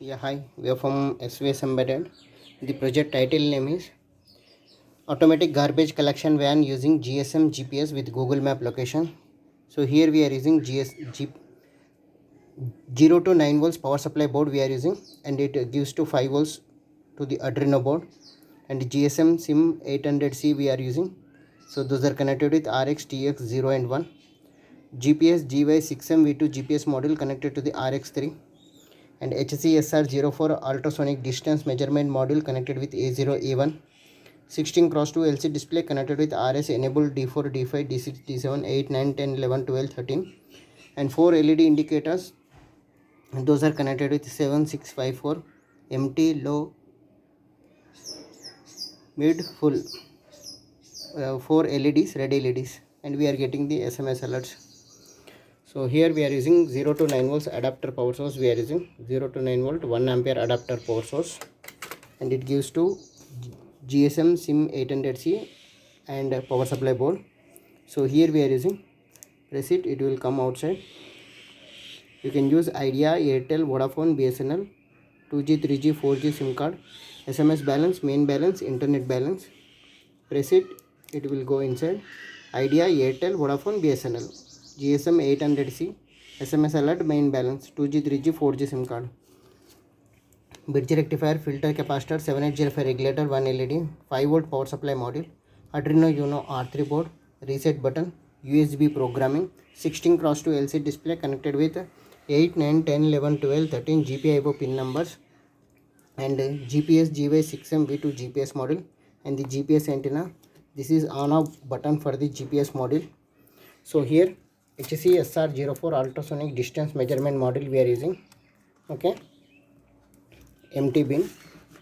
Yeah, hi. We are from svsembedded. The project title name is Automatic Garbage Collection Van using GSM GPS with Google Map location. So here we are using 0 to 9 volts power supply board we are using, and it gives to 5 volts to the Arduino board, and GSM SIM 800C we are using. So those are connected with RX TX 0 and 1. GPS GY6M V2 GPS module connected to the RX3, and HCSR04 ultrasonic distance measurement module connected with A0 A1. 16x2 LCD display connected with RS enabled D4 D5 D6 D7 8 9 10 11 12 13, and 4 LED indicators, and those are connected with 7654 empty low mid full, 4 LEDs red LEDs, and we are getting the SMS alerts. So here we are using 0 to 9 volts adapter power source. We are using 0 to 9 volt 1 ampere adapter power source, and it gives to GSM SIM 800C and power supply board. So here we are using, press it, it will come outside. You can use Idea, Airtel, Vodafone, BSNL, 2G, 3G, 4G SIM card, SMS balance, main balance, internet balance. Press it, it will go inside. Idea, Airtel, Vodafone, BSNL, GSM 800C, SMS alert, main balance, 2G, 3G, 4G SIM card. Bridge rectifier, filter capacitor, 7805 regulator, 1 LED, 5 volt power supply module, Arduino Uno R3 board, reset button, USB programming, 16x2 LCD display connected with 8, 9, 10, 11, 12, 13 GPIO pin numbers, and GPS GY6M V2 GPS module, and the GPS antenna. This is on off button for the GPS module. So here HCSR04 ultrasonic distance measurement module we are using. Okay, empty bin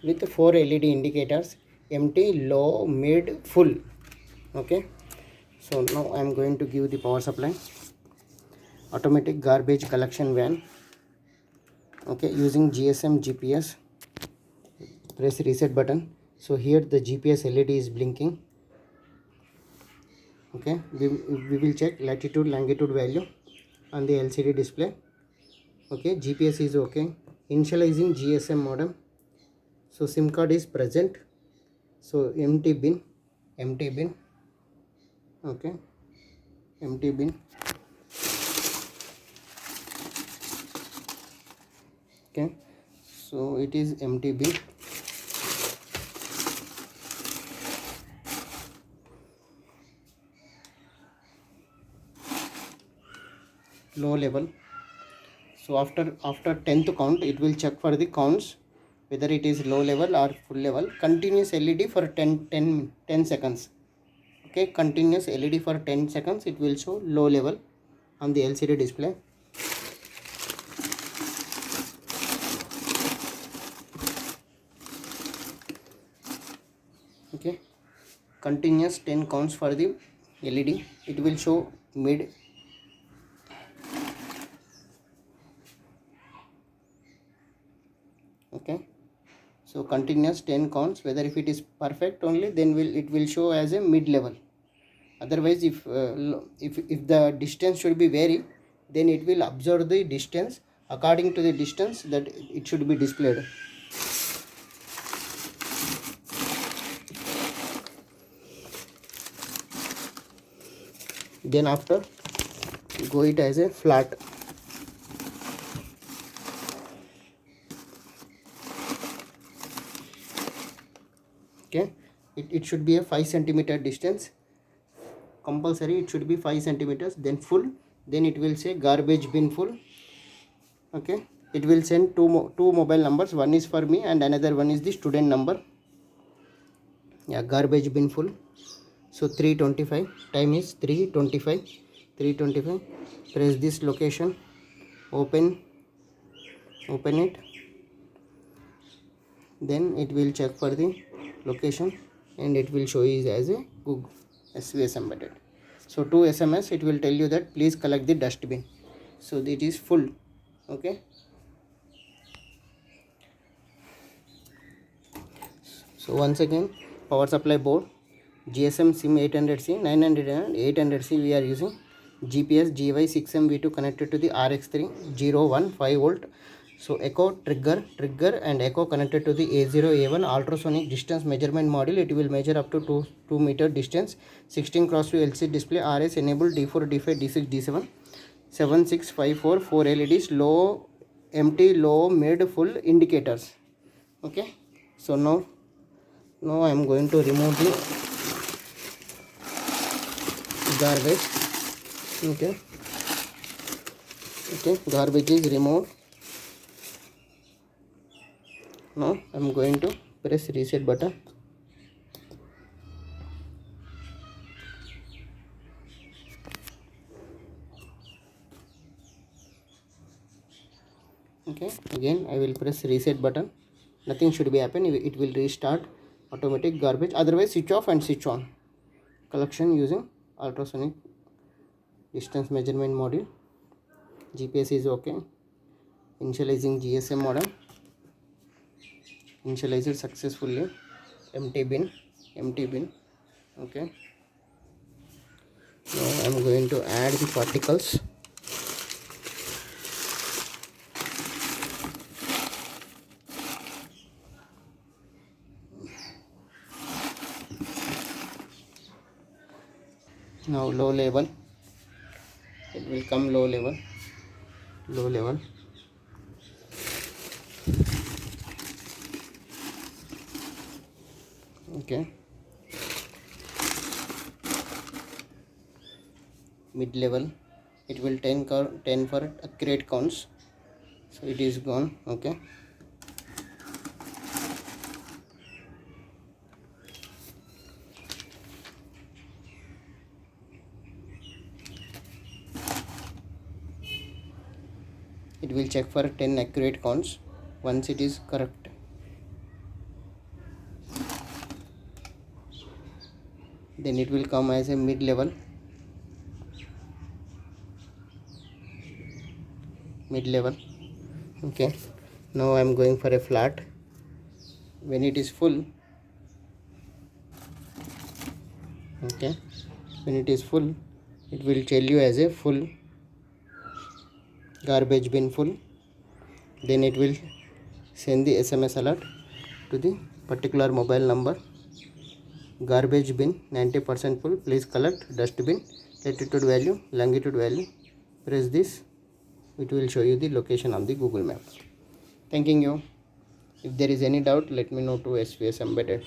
with 4 LED indicators, empty, low, mid, full. Okay, so now I am going to give the power supply. Automatic garbage collection van. Okay, using GSM GPS. Press reset button. So here the GPS LED is blinking. Okay, we will check latitude longitude value on the LCD display. Okay, GPS is okay. Initializing GSM modem. So SIM card is present. So empty bin. Okay, empty bin. Okay, so it is empty bin. Low level. So after 10th count, it will check for the counts whether it is low level or full level. Continuous LED for 10 seconds. Okay, continuous LED for 10 seconds, it will show low level on the LCD display. Okay, continuous 10 counts for the LED, it will show mid. Okay, so continuous 10 counts, whether if it is perfect only, then it will show as a mid level. Otherwise, if the distance should be vary, then it will observe the distance. According to the distance that it should be displayed. Then after, go it as a flat. Okay, it should be a 5 centimeter distance. Compulsory it should be 5 centimeters. Then full, then it will say garbage bin full. Okay, it will send two mobile numbers, one is for me and another one is the student number. Yeah, garbage bin full. So 3:25, time is 3:25. Press this location, open it, then it will check for the location and it will show you as a Google svsembedded. So to SMS it will tell you that please collect the dustbin. So it is full. Okay, so once again, power supply board, GSM SIM 800C, 900 and 800C we are using. GPS GY6M V2 connected to the RX3 0 1 5 volt So echo trigger and echo connected to the A0 A1 ultrasonic distance measurement module. It will measure up to 2 meter distance. 16 cross 2 LCD display. RS enabled D4 D5 D6 D7 7654 4 LEDs. Low, empty, low, mid, full indicators. Okay. So now I am going to remove the garbage. Okay, garbage is removed. Now I am going to press reset button. Okay, again I will press reset button. Nothing should be happen. It will restart automatic garbage. Otherwise switch off and switch on. Collection using ultrasonic distance measurement module. GPS is okay. Initializing GSM modem. Initialized successfully. Empty bin. Okay. Now I am going to add the particles. Now low level. It will come low level. Okay. Mid level. It will 10 for accurate counts. So it is gone. Okay. It will check for 10 accurate counts. Once it is correct, then it will come as a mid level. Okay. Now I am going for a flat. When it is full, okay, when it is full, it will tell you as a full garbage bin full. Then it will send the SMS alert to the particular mobile number. Garbage bin 90% full, please collect. Dustbin, latitude value, longitude value. Press this, it will show you the location on the Google map. Thanking you. If there is any doubt, let me know to SVS Embedded.